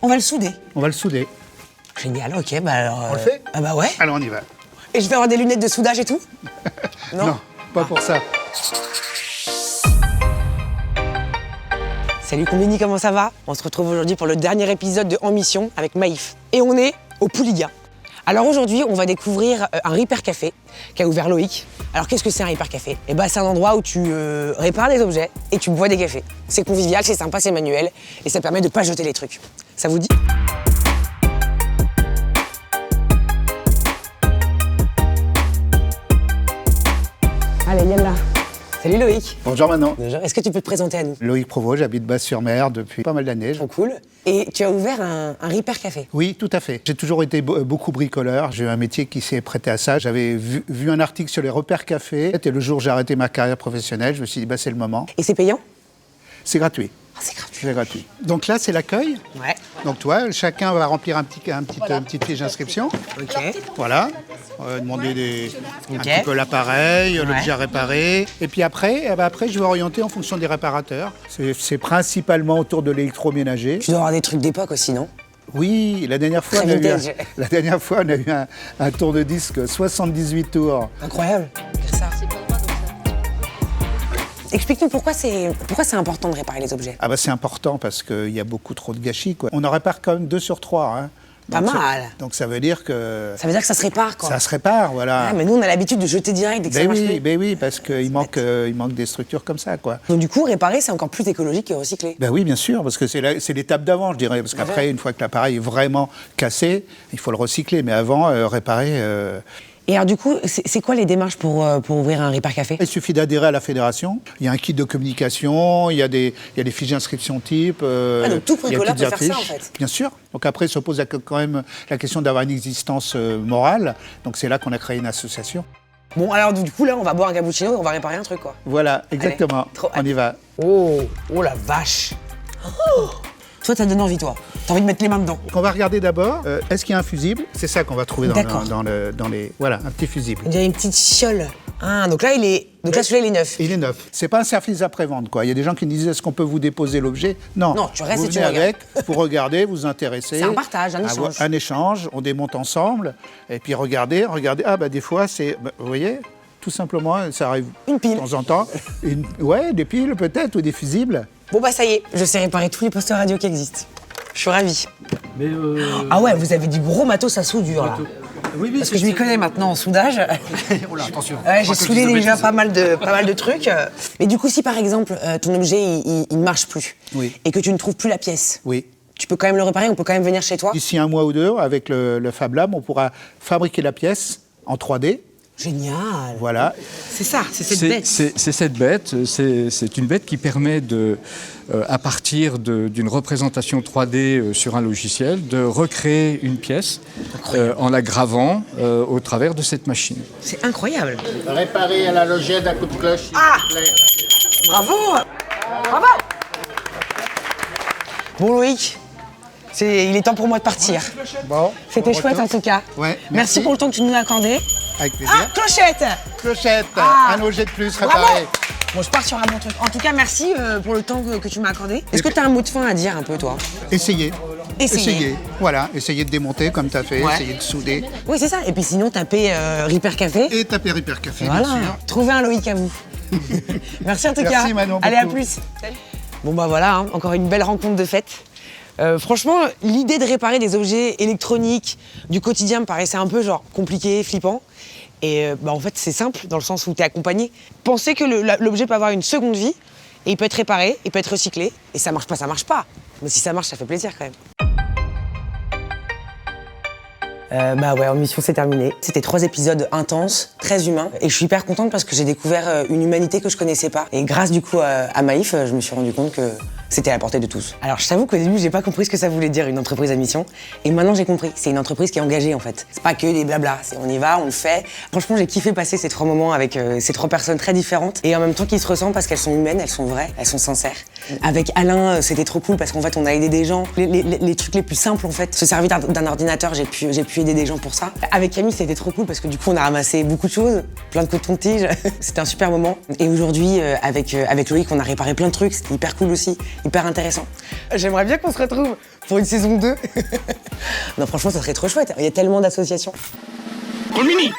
On va le souder. On va le souder. Génial, ok, bah alors... On le fait? Ah bah ouais. Alors on y va. Et je vais avoir des lunettes de soudage et tout? Non, pas pour ça. Salut Combini, comment ça va? On se retrouve aujourd'hui pour le dernier épisode de En Mission avec Maïf. Et on est au Pouliga. Alors aujourd'hui, on va découvrir un Repair Café qu'a ouvert Loïc. Alors qu'est-ce que c'est un Repair Café? Eh ben, c'est un endroit où tu répares des objets et tu bois des cafés. C'est convivial, c'est sympa, c'est manuel et ça permet de pas jeter les trucs. Ça vous dit? Allez, Yalla. Salut Loïc. Bonjour Manon. Bonjour. Est-ce que tu peux te présenter à nous? Loïc Provost, j'habite Basse-sur-Mer depuis pas mal d'années. Trop cool. Et tu as ouvert un Repair Café. Oui, tout à fait. J'ai toujours été beaucoup bricoleur. J'ai eu un métier qui s'est prêté à ça. J'avais vu un article sur les repères café. Et le jour où j'ai arrêté ma carrière professionnelle, je me suis dit, c'est le moment. Et c'est payant? C'est gratuit. Ah, c'est gratuit. C'est gratuit. Donc là, c'est l'accueil. Ouais. Donc toi, chacun va remplir une petite fiche d'inscription. Ok. Voilà. On va demander un Ok. petit peu l'appareil, Ouais. l'objet à réparer. Et puis après, je vais orienter en fonction des réparateurs. C'est principalement autour de l'électroménager. Tu dois avoir des trucs d'époque aussi, non? Oui, la dernière fois, Très vintage. on a eu un tour de disque 78 tours. Incroyable. Ça. Explique-nous pourquoi c'est important de réparer les objets. Ah bah c'est important parce qu'il y a beaucoup trop de gâchis, quoi. On en répare quand même 2 sur 3. Hein. Pas Donc, mal. Donc ça veut dire que Ça veut dire que ça se répare, quoi. ça se répare, voilà. Ouais, mais nous, on a l'habitude de jeter direct dès que ça marche plus. Oui, parce qu'il manque des structures comme ça, quoi. Donc du coup, réparer, c'est encore plus écologique que recycler. Ben oui, bien sûr, parce que c'est l'étape d'avant, je dirais. Parce qu'après, une fois que l'appareil est vraiment cassé, il faut le recycler. Mais avant, réparer... Et alors du coup, c'est quoi les démarches pour ouvrir un Repair Café? Il suffit d'adhérer à la fédération. Il y a un kit de communication, il y a des fiches d'inscription type. Donc tout il y a bricoleur des peut petites faire ça, affiches. en fait. Bien sûr. Donc après, se pose quand même la question d'avoir une existence morale. Donc c'est là qu'on a créé une association. Bon, alors du coup, là, on va boire un cappuccino et on va réparer un truc, quoi. Voilà, exactement. trop On y va. Oh la vache. Oh. Toi, t'as donné envie, toi. T'as envie de mettre les mains dedans. On va regarder d'abord, est-ce qu'il y a un fusible? C'est ça qu'on va trouver D'accord. dans les... Voilà, un petit fusible. Il y a une petite fiole. Ah, donc là, celui-là, il est neuf. Il est neuf. C'est pas un service après-vente, quoi. Il y a des gens qui me disent, est-ce qu'on peut vous déposer l'objet? Non. Non, tu restes vous et tu venez regardes. avec, vous regardez, vous intéressez. C'est un partage, un échange. Un échange, on démonte ensemble. Et puis regardez. Ah, bah des fois, vous voyez, tout simplement, ça arrive Une pile. de temps en temps. Des piles peut-être, ou des fusibles. Bon, bah ça y est, je sais réparer tous les posters radio qui existent. Je suis ravie. Mais Ah ouais, vous avez du gros matos à soudure, là. oui, Parce que je m'y connais maintenant en soudage. Oh là, attention. Ouais, j'ai soudé déjà pas mal de trucs. Mais du coup, si par exemple, ton objet, il ne marche plus, Oui. et que tu ne trouves plus la pièce, Oui. tu peux quand même le réparer, on peut quand même venir chez toi? D'ici 1 mois ou 2, avec le Fab Lab, on pourra fabriquer la pièce en 3D. Génial. Voilà. C'est ça, c'est cette bête. C'est cette bête. C'est une bête qui permet à partir d'une représentation 3D sur un logiciel, de recréer une pièce en la gravant au travers de cette machine. C'est incroyable. Réparer à la logette à coup de cloche, s'il Ah vous plaît. Bravo. Bravo. Bon Loïc, il est temps pour moi de partir. Bon. C'était on chouette en retourne. tout cas. Ouais, Merci merci. pour le temps que tu nous as accordé. Avec plaisir. Ah, clochette. Clochette, Ah. un objet de plus Bravo. réparé. Bon, je pars sur un bon truc. En tout cas, merci pour le temps que tu m'as accordé. Est-ce que tu as un mot de fin à dire un peu, toi? Essayez. Essayez. Voilà, essayez de démonter comme tu as fait, Ouais. essayez de souder. Oui, c'est ça. Et puis sinon, tapez Repair Café. Et tapez Repair Café, Voilà. bien sûr. Trouvez un Loïc à vous. Merci en tout cas. Merci, Manon, Allez, à beaucoup. plus. Bon, bah voilà, hein, encore une belle rencontre de fête. Franchement, l'idée de réparer des objets électroniques du quotidien me paraissait un peu compliqué, flippant. Et en fait, c'est simple dans le sens où tu es accompagné. Pensez que l'objet peut avoir une seconde vie et il peut être réparé, il peut être recyclé. Et ça marche pas, ça marche pas. Mais si ça marche, ça fait plaisir quand même. En mission c'est terminé. C'était 3 épisodes intenses, très humains. Et je suis hyper contente parce que j'ai découvert une humanité que je connaissais pas. Et grâce du coup à Maïf, je me suis rendu compte que c'était à la portée de tous. Alors je t'avoue qu'au début j'ai pas compris ce que ça voulait dire une entreprise à mission. Et maintenant j'ai compris, c'est une entreprise qui est engagée en fait. C'est pas que des blabla, on y va, on le fait. Franchement j'ai kiffé passer ces 3 moments avec ces 3 personnes très différentes. Et en même temps qui se ressemblent parce qu'elles sont humaines, elles sont vraies, elles sont sincères. Avec Alain c'était trop cool parce qu'en fait on a aidé des gens. Les trucs les plus simples en fait. Se servir d'un ordinateur, j'ai pu aider des gens pour ça. Avec Camille c'était trop cool parce que du coup on a ramassé beaucoup de choses, plein de coton-tige. C'était un super moment. Et aujourd'hui avec Loïc on a réparé plein de trucs, c'était hyper cool aussi. Hyper intéressant. J'aimerais bien qu'on se retrouve pour une saison 2. Non, franchement, ça serait trop chouette. Il y a tellement d'associations. Romini